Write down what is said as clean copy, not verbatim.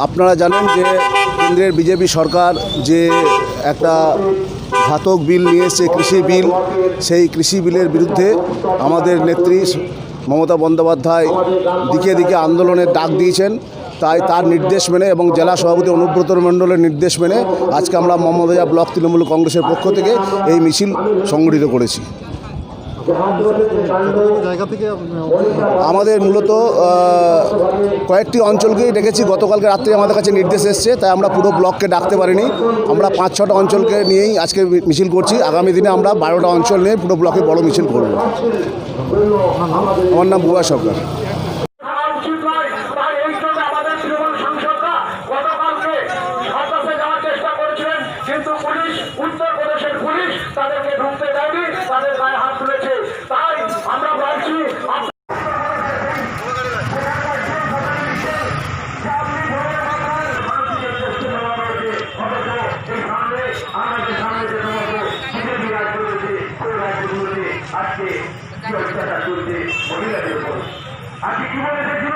আপনারা জানেন যে কেন্দ্রের বিজেপি সরকার যে একটা ঘাতক বিল নিয়ে এসেছে, কৃষি বিল, সেই কৃষি বিলের বিরুদ্ধে আমাদের নেত্রী মমতা বন্দ্যোপাধ্যায় দিকে দিকে আন্দোলনের ডাক দিয়েছেন। তাই তার নির্দেশ মেনে এবং জেলা সভাপতি অনুব্রত মণ্ডলের নির্দেশ মেনে আজকে আমরা মোহাম্মদবাজার ব্লক তৃণমূল কংগ্রেসের পক্ষ থেকে এই মিছিল সংগঠিত করেছি। আমাদের মূলত কয়েকটি অঞ্চলকেই ডেকেছি। গতকালকে রাত্রে আমাদের কাছে নির্দেশ এসছে, তাই আমরা পুরো ব্লককে ডাকতে পারিনি। আমরা 5-6টা অঞ্চলকে নিয়েই আজকে মিছিল করছি। আগামী দিনে আমরা 12টা অঞ্চল নিয়ে পুরো ব্লকে বড় মিছিল করব। আমার নাম বুয়া সরকার। কিন্তু পুলিশ, উত্তরপ্রদেশের পুলিশ তাদেরকে ঢুকতে দেয়নি, তাদের গায়ে হাত তুলেছে। তাই আমরা বলছি আজকে কি বলে দেখছিল